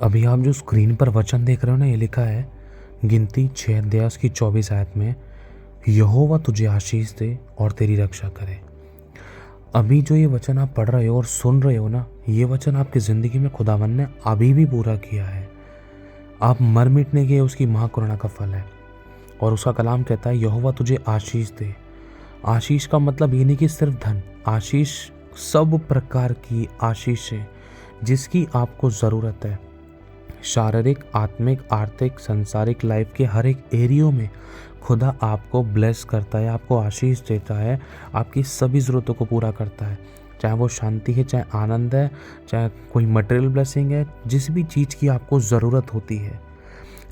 अभी आप जो स्क्रीन पर वचन देख रहे हो ना, ये लिखा है गिनती 6 अध्याय उसकी 24 आयत में, यहोवा तुझे आशीष दे और तेरी रक्षा करे। अभी जो ये वचन आप पढ़ रहे हो और सुन रहे हो ना, ये वचन आपकी ज़िंदगी में खुदावन ने अभी भी पूरा किया है। आप मर मिटने के उसकी महाकरुणा का फल है। और उसका कलाम कहता है यहोवा तुझे आशीष दे। आशीष का मतलब ये नहीं कि सिर्फ धन, आशीष सब प्रकार की आशीष है जिसकी आपको ज़रूरत है। शारीरिक, आत्मिक, आर्थिक, सांसारिक लाइफ के हर एक एरियो में खुदा आपको ब्लेस करता है, आपको आशीष देता है, आपकी सभी ज़रूरतों को पूरा करता है। चाहे वो शांति है, चाहे आनंद है, चाहे कोई मटेरियल ब्लेसिंग है, जिस भी चीज़ की आपको ज़रूरत होती है,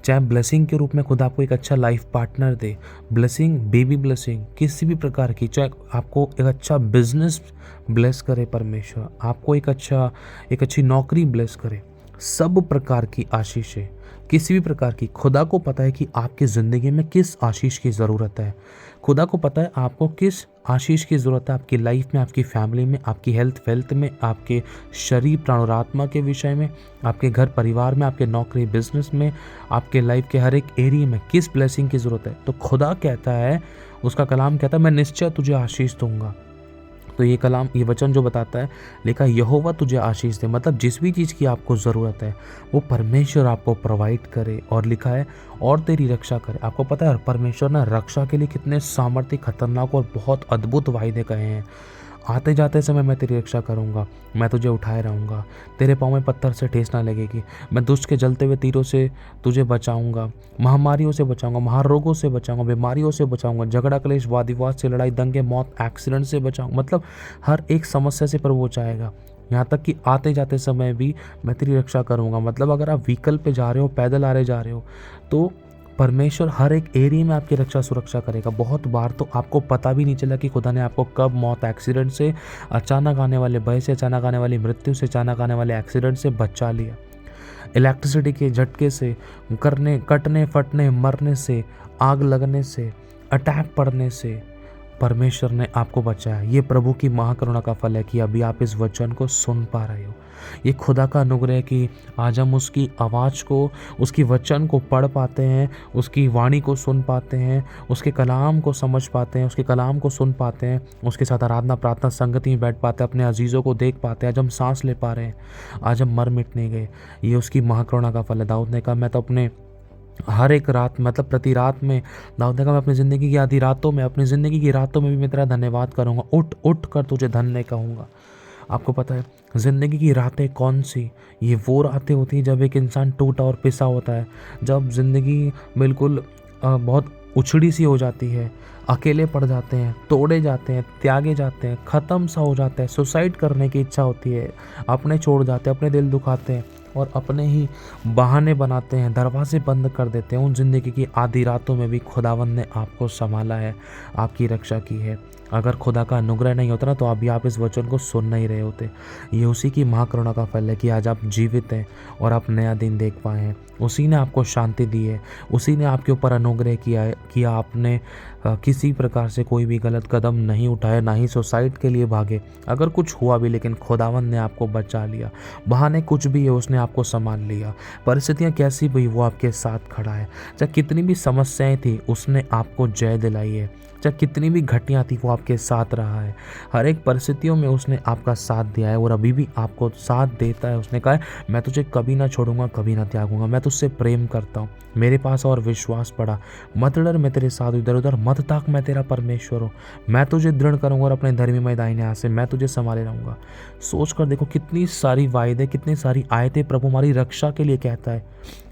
चाहे ब्लेसिंग के रूप में खुदा आपको एक अच्छा लाइफ पार्टनर दे, ब्लेसिंग, बेबी ब्लेसिंग किसी भी प्रकार की, चाहे आपको एक अच्छा बिजनेस ब्लेस करे परमेश्वर, आपको एक अच्छी नौकरी ब्लेस करे, सब प्रकार की आशीष है, किसी भी प्रकार की। खुदा को पता है कि आपकी ज़िंदगी में किस आशीष की ज़रूरत है। खुदा को पता है आपको किस आशीष की ज़रूरत है, आपकी लाइफ में, आपकी फैमिली में, आपकी हेल्थ वेल्थ में, आपके शरीर प्राण और आत्मा के विषय में, आपके घर परिवार में, आपके नौकरी बिजनेस में, आपके लाइफ के हर एक एरिया में किस ब्लेसिंग की ज़रूरत है। तो खुदा कहता है, उसका कलाम कहता है मैं निश्चय तुझे आशीष दूंगा। तो ये कलाम, ये वचन जो बताता है, लिखा यहोवा तुझे आशीष दे, मतलब जिस भी चीज़ की आपको ज़रूरत है वो परमेश्वर आपको प्रोवाइड करे। और लिखा है और तेरी रक्षा करे। आपको पता है परमेश्वर ने रक्षा के लिए कितने सामर्थ्य, खतरनाक और बहुत अद्भुत वायदे कहे हैं। आते जाते समय मैं तेरी रक्षा करूंगा, मैं तुझे उठाए रहूँगा, तेरे पाँव में पत्थर से ठेस ना लगेगी, मैं दुष्ट के जलते हुए तीरों से तुझे बचाऊंगा, महामारियों से बचाऊंगा, महारोगों से बचाऊंगा, बीमारियों से बचाऊंगा, झगड़ा क्लेश, वाद विवाद से, लड़ाई दंगे, मौत, एक्सीडेंट से बचाऊंगा। मतलब हर एक समस्या से प्रभु बचाएगा। यहाँ तक कि आते जाते समय भी मैं तेरी रक्षा करूँगा। मतलब अगर आप व्हीकल पे जा रहे हो, पैदल आ रहे जा रहे हो, तो परमेश्वर हर एक एरिया में आपकी रक्षा सुरक्षा करेगा। बहुत बार तो आपको पता भी नहीं चला कि खुदा ने आपको कब मौत, एक्सीडेंट से, अचानक आने वाले भय से, अचानक आने वाली मृत्यु से, अचानक आने वाले एक्सीडेंट से बचा लिया। इलेक्ट्रिसिटी के झटके से, कटने फटने, मरने से, आग लगने से, अटैक पड़ने से परमेश्वर ने आपको बचाया। ये प्रभु की महाकरुणा का फल है कि अभी आप इस वचन को सुन पा रहे हो। ये खुदा का अनुग्रह है कि आज हम उसकी आवाज़ को, उसकी वचन को पढ़ पाते हैं, उसकी वाणी को सुन पाते हैं, उसके कलाम को समझ पाते हैं, उसके कलाम को सुन पाते हैं, उसके साथ आराधना प्रार्थना संगति में बैठ पाते हैं, अपने अजीज़ों को देख पाते हैं। आज हम सांस ले पा रहे हैं, आज हम मर मिट नहीं गए। ये उसकी महाकरुणा का फल है। दाऊद ने कहा मैं तो अपने हर एक रात, मतलब प्रति रात में, दाऊद ने कहा मैं अपनी ज़िंदगी की आधी रातों में, अपनी ज़िंदगी की रातों में भी मैं तेरा धन्यवाद करूँगा, उठ उठ कर तुझे धन्य कहूँगा। आपको पता है ज़िंदगी की रातें कौन सी? ये वो रातें होती हैं जब एक इंसान टूटा और पिसा होता है, जब ज़िंदगी बिल्कुल बहुत उछड़ी सी हो जाती है, अकेले पड़ जाते हैं, तोड़े जाते हैं, त्यागे जाते हैं, ख़त्म सा हो जाता है, सुसाइड करने की इच्छा होती है, अपने छोड़ जाते हैं, अपने दिल दुखाते हैं और अपने ही बहाने बनाते हैं, दरवाजे बंद कर देते हैं। उन ज़िंदगी की आधी रातों में भी खुदावंद ने आपको संभाला है, आपकी रक्षा की है। अगर खुदा का अनुग्रह नहीं होता ना, तो अभी आप इस वचन को सुन नहीं रहे होते। ये उसी की महाकरुणा का फल है कि आज आप जीवित हैं और आप नया दिन देख पाए हैं। उसी ने आपको शांति दी है, उसी ने आपके ऊपर अनुग्रह किया है कि आपने किसी प्रकार से कोई भी गलत कदम नहीं उठाया, ना ही सुसाइड के लिए भागे। अगर कुछ हुआ भी, लेकिन खुदावंद ने आपको बचा लिया। बहाने कुछ भी है, उसने आपको संभाल लिया। परिस्थितियाँ कैसी भी, वो आपके साथ खड़ा है। चाहे कितनी भी समस्याएं थी, उसने आपको जय दिलाई है। चाहे कितनी भी घटियाँ थी, वो आपके साथ रहा है। हर एक परिस्थितियों में उसने आपका साथ दिया है और अभी भी आपको साथ देता है। उसने कहा है मैं तुझे कभी ना छोड़ूंगा, कभी ना त्यागूंगा, मैं तुझसे प्रेम करता हूँ, मेरे पास और विश्वास पड़ा, मत डर, मैं तेरे साथ, इधर उधर मत ताक, मैं तेरा परमेश्वर हूँ, मैं तुझे दृढ़ करूँगा और अपने धर्मी दाहिने हाथ से मैं तुझे संभाले रहूँगा। सोच कर देखो कितनी सारी वायदे, कितनी सारी आयतें प्रभु हमारी रक्षा के लिए कहता है।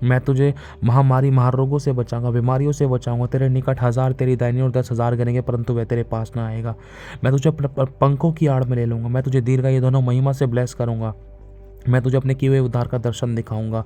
मैं तुझे महामारी, महारोगों से बचाऊंगा, बीमारियों से बचाऊंगा, तेरे निकट 1000 तेरी दाहिनी और 10,000 गिनेंगे परंतु वह तेरे पास ना आएगा। मैं तुझे पंखों की आड़ में ले लूँगा, मैं तुझे दीर्घायु, ये दोनों महिमा से ब्लेस करूँगा, मैं तुझे अपने किए हुए उद्धार का दर्शन दिखाऊंगा,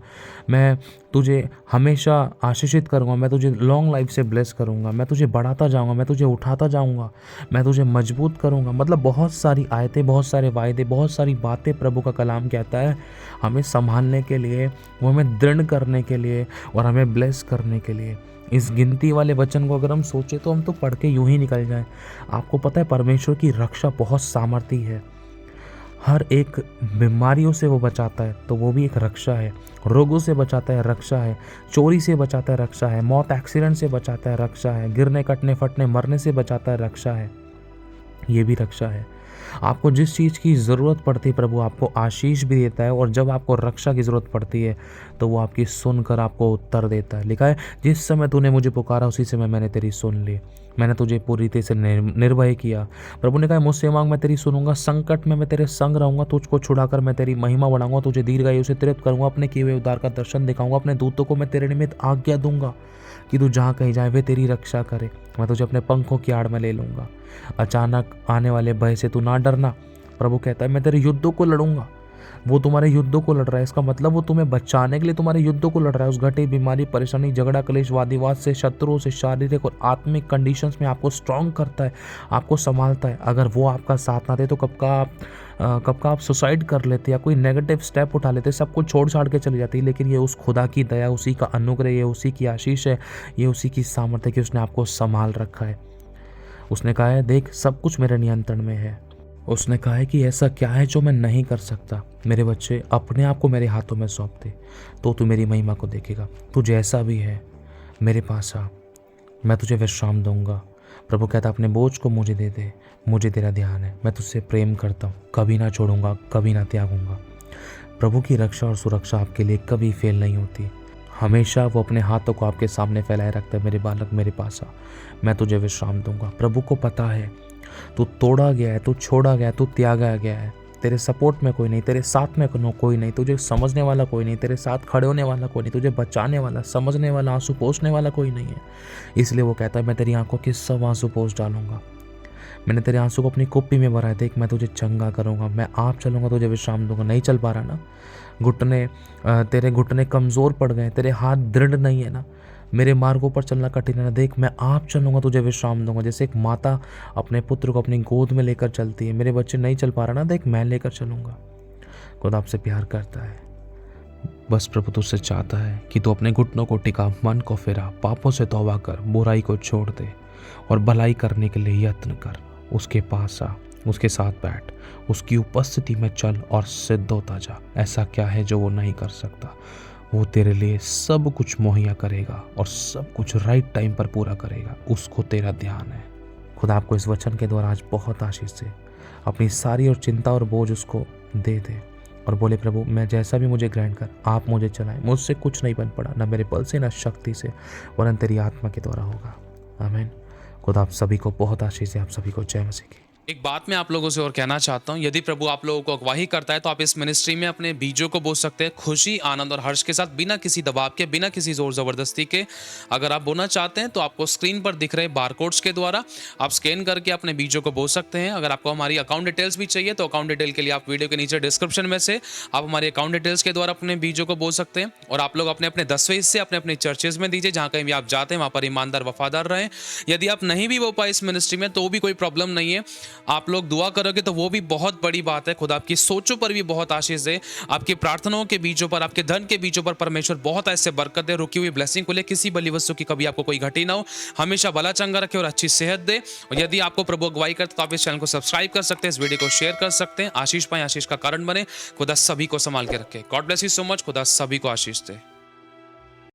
मैं तुझे हमेशा आशीषित करूंगा, मैं तुझे लॉन्ग लाइफ से ब्लेस करूंगा, मैं तुझे बढ़ाता जाऊंगा, मैं तुझे उठाता जाऊंगा, मैं तुझे मजबूत करूंगा। मतलब बहुत सारी आयतें, बहुत सारे वायदे, बहुत सारी बातें प्रभु का कलाम कहता है हमें संभालने के लिए, वो हमें दृढ़ करने के लिए और हमें ब्लेस करने के लिए। इस गिनती वाले वचन को अगर हम सोचें तो हम तो पढ़ के यूं ही निकल जाएं। आपको पता है परमेश्वर की रक्षा बहुत सामर्थी है। हर एक बीमारियों से वो बचाता है, तो वो भी एक रक्षा है। रोगों से बचाता है, रक्षा है। चोरी से बचाता है, रक्षा है। मौत एक्सीडेंट से बचाता है, रक्षा है। गिरने कटने फटने मरने से बचाता है, रक्षा है। ये भी रक्षा है। आपको जिस चीज़ की ज़रूरत पड़ती है प्रभु आपको आशीष भी देता है, और जब आपको रक्षा की ज़रूरत पड़ती है तो वो आपकी सुनकर आपको उत्तर देता है। लिखा है, जिस समय तूने मुझे पुकारा उसी समय मैंने तेरी सुन ली, मैंने तुझे पूरी तरह से निर्भय किया। प्रभु ने कहा, मुझसे मांग मैं तेरी सुनूंगा, संकट में मैं तेरे संग रहूंगा, तुझको छुड़ाकर मैं तेरी महिमा बढ़ाऊंगा, तुझे दीर्घायु से तृप्त करूंगा, अपने किए हुए उद्धार का दर्शन दिखाऊंगा, अपने दूतों को मैं तेरे निमित्त आज्ञा दूंगा कि तू जहाँ कहीं जाए वे तेरी रक्षा करे। मैं तुझे अपने पंखों की आड़ में ले लूंगा। अचानक आने वाले भय से तू ना डरना। प्रभु कहता है, मैं तेरे युद्धों को लड़ूंगा। वो तुम्हारे युद्धों को लड़ रहा है, इसका मतलब वो तुम्हें बचाने के लिए तुम्हारे युद्धों को लड़ रहा है। उस घटी बीमारी परेशानी झगड़ा कलेश वादिवाद से, शत्रुओं से, शारीरिक और आत्मिक कंडीशंस में आपको स्ट्रांग करता है, आपको संभालता है। अगर वो आपका साथ ना दे तो कब का आप सुसाइड कर लेते या कोई नेगेटिव स्टेप उठा लेते, सब कुछ छोड़ छाड़ के चली जाती। लेकिन ये उस खुदा की दया, उसी का अनुग्रह, ये उसी की आशीष है, ये उसी की सामर्थ्य कि उसने आपको संभाल रखा है। उसने कहा है, देख सब कुछ मेरे नियंत्रण में है। उसने कहा है कि ऐसा क्या है जो मैं नहीं कर सकता। मेरे बच्चे, अपने आप को मेरे हाथों में सौंप दे तो तू मेरी महिमा को देखेगा। तू जैसा भी है मेरे पास आ, मैं तुझे विश्राम दूंगा। प्रभु कहता, अपने बोझ को मुझे दे दे, मुझे तेरा ध्यान है, मैं तुझसे प्रेम करता हूँ, कभी ना छोड़ूंगा, कभी ना त्यागूंगा। प्रभु की रक्षा और सुरक्षा आपके लिए कभी फेल नहीं होती। हमेशा वो अपने हाथों को आपके सामने फैलाए रखता है। मेरे बालक मेरे पास आ, मैं तुझे विश्राम दूंगा। प्रभु को पता है तू तोड़ा गया है, तू छोड़ा गया है, तू त्यागा गया है। तेरे सपोर्ट में कोई नहीं, तेरे साथ में कोई नहीं, तुझे समझने वाला कोई नहीं, तेरे साथ खड़े होने वाला कोई नहीं, तुझे बचाने वाला, समझने वाला, आंसू पोंछने वाला कोई नहीं है। इसलिए वो कहता है, मैं तेरी आंखों के सब आंसू पोंछ डालूंगा। मैंने तेरे आंसू को अपनी कुप्पी में भरा है, देख मैं तुझे चंगा करूंगा, मैं आप चलूंगा, तुझे विश्राम दूंगा। नहीं चल पा रहा ना, तेरे घुटने कमज़ोर पड़ गए, तेरे हाथ दृढ़ नहीं है ना, मेरे मार्गों पर चलना कठिन है ना, देख मैं आप चलूंगा, तुझे विश्राम दूंगा। जैसे एक माता अपने पुत्र को अपनी गोद में लेकर चलती है, मेरे बच्चे नहीं चल पा रहा ना, देख मैं लेकर चलूंगा। खुदा आपसे प्यार करता है। बस प्रभु तुझसे चाहता है कि तू अपने घुटनों को टिका, मन को फिरा, पापों से तौबा कर, बुराई को छोड़ दे और भलाई करने के लिए यत्न कर। उसके पास आ, उसके साथ बैठ, उसकी उपस्थिति में चल और सिद्ध होता जा। ऐसा क्या है जो वो नहीं कर सकता? वो तेरे लिए सब कुछ मुहैया करेगा और सब कुछ राइट टाइम पर पूरा करेगा। उसको तेरा ध्यान है। खुदा आपको इस वचन के द्वारा आज बहुत आशीष दे। अपनी सारी और चिंता और बोझ उसको दे दे और बोले, प्रभु मैं जैसा भी मुझे ग्रहण कर, आप मुझे चलाएं। मुझसे कुछ नहीं बन पड़ा, ना मेरे बल से ना शक्ति से, वरन तेरी आत्मा के द्वारा होगा। आमीन। खुदा आप सभी को बहुत आशीष दे। आप सभी को जय मसीह की। एक बात मैं आप लोगों से और कहना चाहता हूँ, यदि प्रभु आप लोगों को अगवाही करता है तो आप इस मिनिस्ट्री में अपने बीजों को बो सकते हैं, खुशी, आनंद और हर्ष के साथ, बिना किसी दबाव के, बिना किसी जोर ज़बरदस्ती के। अगर आप बोना चाहते हैं तो आपको स्क्रीन पर दिख रहे बारकोड्स के द्वारा आप स्कैन करके अपने बीजों को बो सकते हैं। अगर आपको हमारी अकाउंट डिटेल्स भी चाहिए तो अकाउंट डिटेल के लिए आप वीडियो के नीचे डिस्क्रिप्शन में से आप हमारी अकाउंट डिटेल्स के द्वारा अपने बीजों को बो सकते हैं। और आप लोग अपने अपने 10वें हिस्से अपने अपने चर्चेज में दीजिए, जहाँ कहीं भी आप जाते हैं वहाँ पर ईमानदार वफादार रहें। यदि आप नहीं भी बो पाए इस मिनिस्ट्री में तो भी कोई प्रॉब्लम नहीं है, आप लोग दुआ करोगे तो वो भी बहुत बड़ी बात है। खुदा आपकी सोचों पर भी बहुत आशीष दे, आपकी प्रार्थनाओं के बीजों पर, आपके धन के बीजों पर परमेश्वर बहुत ऐसे बरकत दे, रुकी हुई ब्लेसिंग को ले, किसी बली वस्तु की कभी आपको कोई घटी ना हो, हमेशा भला चंगा रखे और अच्छी सेहत दे। और यदि आपको प्रभु अगुवाई करते तो आप इस चैनल को सब्सक्राइब कर सकते हैं, इस वीडियो को शेयर कर सकते हैं। आशीष पाए, आशीष का कारण बने। खुदा सभी को संभाल के रखे। God bless you so much. खुदा सभी को आशीष दे।